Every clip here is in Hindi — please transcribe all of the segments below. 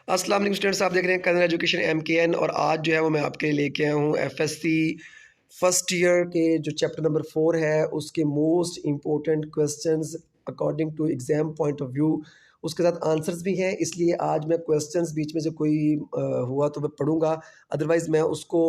अस्सलाम वालेकुम स्टूडेंट्स, आप देख रहे हैं कनर एजुकेशन MKN और आज जो है वो मैं आपके लिए लेके आया हूँ FSC फर्स्ट ईयर के जो चैप्टर नंबर 4 है उसके most important questions according to exam point of view. उसके साथ आंसर्स भी हैं, इसलिए आज मैं क्वेश्चंस बीच में से कोई हुआ तो मैं पढ़ूंगा, अदरवाइज़ मैं उसको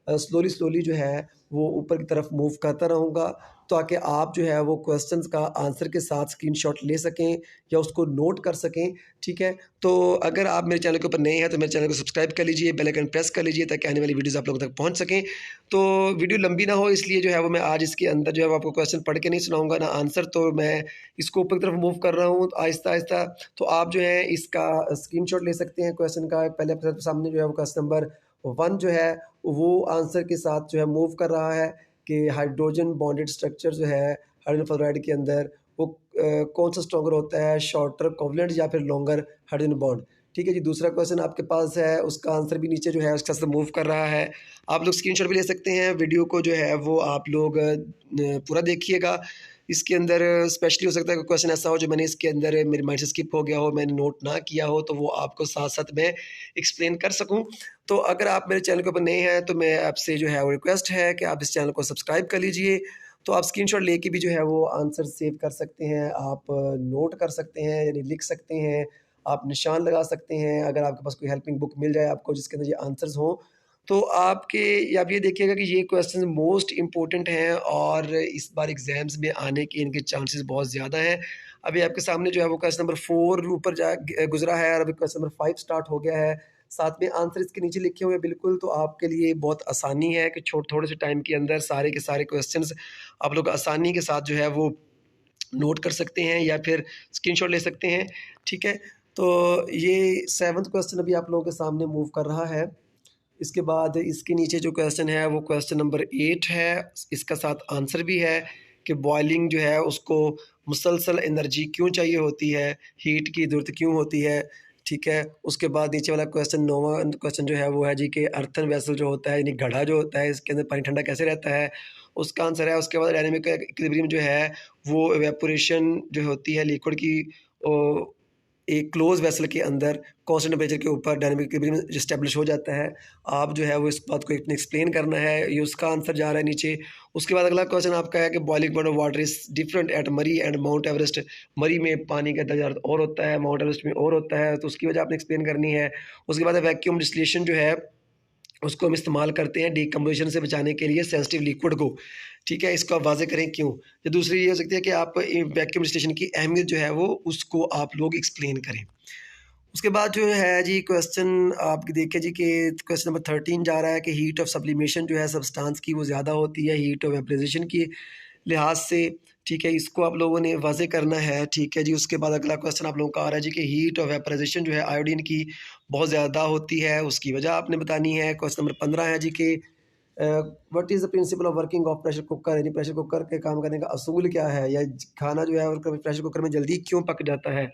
स्लोली स्लोली जो है वो ऊपर की तरफ मूव करता रहूँगा ताकि आप जो है वो क्वेश्चंस का आंसर के साथ स्क्रीनशॉट ले सकें या उसको नोट कर सकें। ठीक है, तो अगर आप मेरे चैनल के ऊपर नए हैं तो मेरे चैनल को सब्सक्राइब कर लीजिए, बेल आइकन प्रेस कर लीजिए ताकि आने वाली वीडियोस आप लोगों तक पहुंच सकें। तो वीडियो लंबी ना हो इसलिए जो है वो मैं आज इसके अंदर जो है वो आपको क्वेश्चन पढ़ के नहीं सुनाऊंगा ना आंसर, तो मैं इसको ऊपर की तरफ मूव कर रहा हूँ आहिस्ता आहिस्ता। तो आप जो है इसका स्क्रीनशॉट ले सकते हैं क्वेश्चन का। पहले आपके सामने जो है वो क्वेश्चन नंबर 1 जो है वो आंसर के साथ जो है मूव कर रहा है कि हाइड्रोजन बॉन्डेड स्ट्रक्चर जो है हाइड्रोजन फ्लोराइड के अंदर वो कौन सा स्ट्रॉन्गर होता है, शॉर्टर कोवलेंट या फिर लॉन्गर हाइड्रोजन बॉन्ड। ठीक है जी, दूसरा क्वेश्चन आपके पास है, उसका आंसर भी नीचे जो है उसके साथ मूव कर रहा है। आप लोग स्क्रीनशॉट भी ले सकते हैं, वीडियो को जो है वो आप लोग पूरा देखिएगा। इसके अंदर स्पेशली हो सकता है कोई क्वेश्चन ऐसा हो जो मैंने इसके अंदर मेरे माइंड से स्किप हो गया हो, मैंने नोट ना किया हो, तो वो आपको साथ साथ मैं एक्सप्लेन कर सकूं। तो अगर आप मेरे चैनल के ऊपर नए हैं तो मैं आपसे जो है वो रिक्वेस्ट है कि आप इस चैनल को सब्सक्राइब कर लीजिए। तो आप स्क्रीनशॉट लेके भी जो है वो आंसर सेव कर सकते हैं, आप नोट कर सकते हैं यानी लिख सकते हैं, आप निशान लगा सकते हैं। अगर आपके पास कोई हेल्पिंग बुक मिल जाए आपको जिसके अंदर ये आंसर्स हों तो आपके या आप ये देखिएगा कि ये क्वेश्चन मोस्ट इम्पोर्टेंट हैं और इस बार एग्ज़ाम्स में आने के इनके चांसेस बहुत ज़्यादा हैं। अभी आपके सामने जो है वो क्वेश्चन नंबर 4 ऊपर जा गुजरा है और अभी क्वेश्चन नंबर 5 स्टार्ट हो गया है। साथ में आंसर इसके नीचे लिखे हुए हैं बिल्कुल, तो आपके लिए बहुत आसानी है कि थोड़े से टाइम के अंदर सारे के सारे क्वेश्चंस आप लोग आसानी के साथ जो है वो नोट कर सकते हैं या फिर स्क्रीनशॉट ले सकते हैं। ठीक है, तो ये 7th क्वेश्चन अभी आप लोगों के सामने मूव कर रहा है। इसके बाद इसके नीचे जो क्वेश्चन है वो क्वेश्चन नंबर 8 है, इसका साथ आंसर भी है कि बॉइलिंग जो है उसको मुसलसल एनर्जी क्यों चाहिए होती है, हीट की ज़रूरत क्यों होती है। ठीक है, उसके बाद नीचे वाला क्वेश्चन 9वां क्वेश्चन जो है वो है जी कि अर्थन वेसल जो होता है यानी घड़ा जो होता है इसके अंदर पानी ठंडा कैसे रहता है, उसका आंसर है। उसके बाद डायनेमिक इक्विलिब्रियम जो है वो इवेपोरेशन जो होती है लिक्विड की एक क्लोज वेसल के अंदर कांस्टेंट टेम्परेचर के ऊपर डायनामिक इक्विलिब्रियम एस्टेब्लिश हो जाता है। आप जो है वो इस बात को इतने एक्सप्लेन करना है, ये उसका आंसर जा रहा है नीचे। उसके बाद अगला क्वेश्चन आपका है कि boiling point of water is different at मरी एंड माउंट एवरेस्ट। मरी में पानी का दर्जा और होता है, माउंट एवरेस्ट में और होता है, तो उसकी वजह आपने एक्सप्लेन करनी है। उसके बाद वैक्यूम डिस्टिलेशन जो है उसको हम इस्तेमाल करते हैं डिकम्पोजिशन से बचाने के लिए सेंसिटिव लिक्विड को। ठीक है, इसको आप वाज़ेह करें क्यों। या दूसरी ये हो सकती है कि आप वैक्यूम डिस्टिलेशन की अहमियत जो है वो उसको आप लोग एक्सप्लेन करें। उसके बाद जो है जी क्वेश्चन आप देखिए जी कि क्वेश्चन नंबर 13 जा रहा है कि हीट ऑफ सब्लिमेशन जो है सब्सटेंस की वो ज़्यादा होती है हीट ऑफ वेपराइजेशन की लिहाज से। ठीक है, इसको आप लोगों ने वाज़ेह करना है। ठीक है जी, उसके बाद अगला क्वेश्चन आप लोगों का आ रहा है जी कि हीट ऑफ वेपराइजेशन जो है आयोडीन की बहुत ज़्यादा होती है, उसकी वजह आपने बतानी है। क्वेश्चन नंबर 15 है जी कि what is the principle of working of pressure cooker, यानी प्रेशर कुकर के काम करने का असूल क्या है, या खाना जो है प्रेशर कुकर में जल्दी क्यों पक जाता है,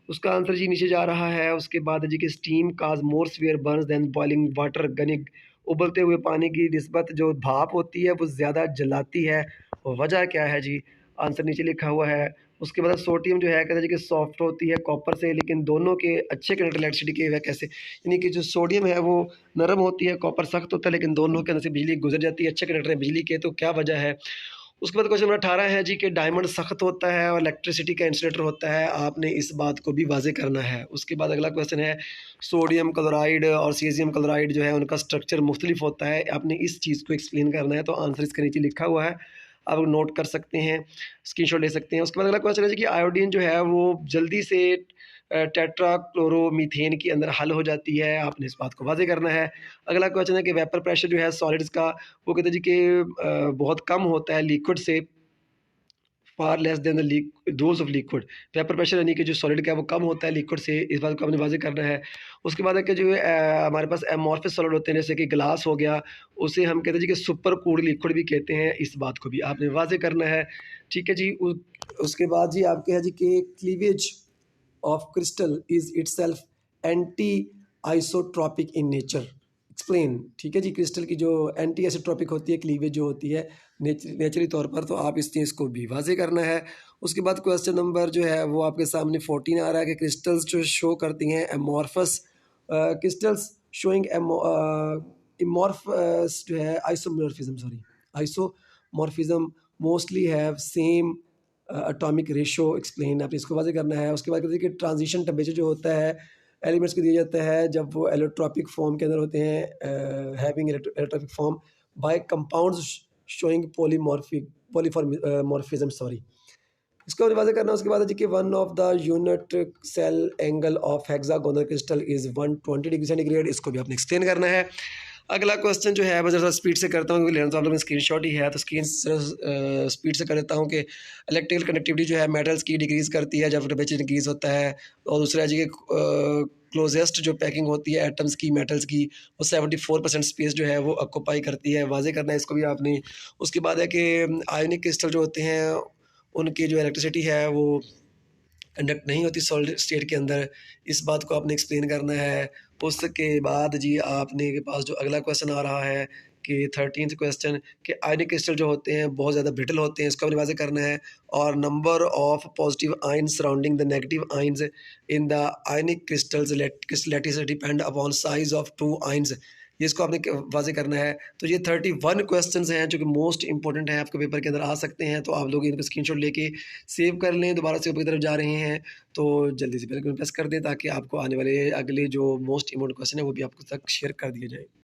उसका आंसर जी नीचे जा रहा है। उसके बाद जी कि steam cause more severe burns than boiling water, यानी उबलते हुए पानी की निस्बत जो भाप होती है वो ज़्यादा जलाती है, वजह क्या है जी, आंसर नीचे लिखा हुआ है। उसके बाद सोडियम जो है कहते हैं जी कि सॉफ्ट होती है कॉपर से, लेकिन दोनों के अच्छे कंडक्टर इलेक्ट्रिसिटी के वजह कैसे, यानी कि जो सोडियम है वो नरम होती है, कॉपर सख्त होता है, लेकिन दोनों के अंदर से बिजली गुजर जाती है, अच्छे कंडक्टर हैं बिजली के, तो क्या वजह है। उसके बाद क्वेश्चन नंबर 18 है जी कि डायमंड सख्त होता है और इलेक्ट्रिसिटी का इंसुलेटर होता है, आपने इस बात को भी वाज़ेह करना है। उसके बाद अगला क्वेश्चन है सोडियम क्लोराइड और सीज़ियम क्लोराइड जो है उनका स्ट्रक्चर मुख्तलिफ होता है, आपने इस चीज़ को एक्सप्लेन करना है, तो आंसर इसके नीचे लिखा हुआ है, आप नोट कर सकते हैं, स्क्रीनशॉट ले सकते हैं। उसके बाद अगला क्वेश्चन है जी कि आयोडीन जो है वो जल्दी से टेट्राक्लोरोमीथेन के अंदर हल हो जाती है, आपने इस बात को वाज़ेह करना है। अगला क्वेश्चन है कि वेपर प्रेशर जो है सॉलिड्स का वो कहते हैं जी कि बहुत कम होता है लिक्विड से, far less than the dose of liquid. Vapour pressure यानी कि जो सॉलिड का है वो कम होता है लिक्विड से, इस बात को आपने वाज़ेह करना है। उसके बाद है कि जो हमारे पास एमॉर्फस सॉलिड होते हैं जैसे कि ग्लास हो गया, उसे हम कहते हैं जी कि सुपर कूल्ड लिक्विड भी कहते हैं, इस बात को भी आपने वाज़ेह करना है। ठीक है जी, उसके बाद जी आपके है जी कि cleavage of crystal is itself anti isotropic in nature, explain. ठीक है जी, क्रिस्टल की जो एंटी आइसोट्रॉपिक होती है क्लीवेज जो होती है नेचुरली तौर पर, तो आप इस चीज़ को भी वाज़ेह करना है। उसके बाद क्वेश्चन नंबर जो है वो आपके सामने 14 आ रहा है कि क्रिस्टल्स जो शो करती हैं एमॉर्फस क्रिस्टल्स शोइंग इमॉर्फस जो है isomorphism, sorry, isomorphism mostly have same atomic ratio explain, आपने इसको वाज़ेह करना है। उसके बाद कहते हैं कि ट्रांजिशन टेम्परेचर जो होता है एलिमेंट्स को दिया जाता है जब वो एलोट्रॉपिक फॉर्म के अंदर होते हैं, having allotropic form by compounds showing polymorphism, sorry. इसको वाज़ेह करना है। उसके बाद है जी कि one of the unit cell angle of hexagonal crystal is 120 degree centigrade, इसको भी आपने एक्सप्लेन करना है। अगला क्वेश्चन जो है मैं ज़रा स्पीड से करता हूँ क्योंकि लेना तो आप लोगों ने स्क्रीनशॉट ही है, तो स्क्रीन स्पीड से कर देता हूँ कि इलेक्ट्रिकल कंडक्टिविटी जो है मेटल्स की डिक्रीज़ करती है जब टेम्परेचर इंक्रीज़ होता है। और दूसरा है जी कि क्लोजेस्ट जो पैकिंग होती है एटम्स की, मेटल्स की, वो 74% स्पेस जो है वो ऑक्यूपाई करती है, वाज़ेह करना है इसको भी आपने। उसके बाद है कि आयोनिक क्रिस्टल जो होते हैं उनकी जो इलेक्ट्रिसिटी है वो कंडक्ट नहीं होती सॉलिड स्टेट के अंदर, इस बात को आपने एक्सप्लेन करना है। उसके बाद जी आपने के पास जो अगला क्वेश्चन आ रहा है कि 13th क्वेश्चन कि आयनिक क्रिस्टल जो होते हैं बहुत ज़्यादा ब्रिटल होते हैं, इसको आपने वाज़ेह करना है। और number of positive ions surrounding the negative ions in the ionic crystals lattice depend upon size of two ions, ये इसको आपने वाज़ेह करना है। तो ये 31 क्वेश्चंस हैं जो कि मोस्ट इंपॉर्टेंट हैं, आपके पेपर के अंदर आ सकते हैं, तो आप लोग इनको स्क्रीनशॉट लेके सेव कर लें। दोबारा से ऊपर की तरफ जा रहे हैं तो जल्दी से बेल आइकन प्रेस कर दें ताकि आपको आने वाले अगले जो मोस्ट इंपॉर्टेंट क्वेश्चन है वो भी आपको तक शेयर कर दिए जाए।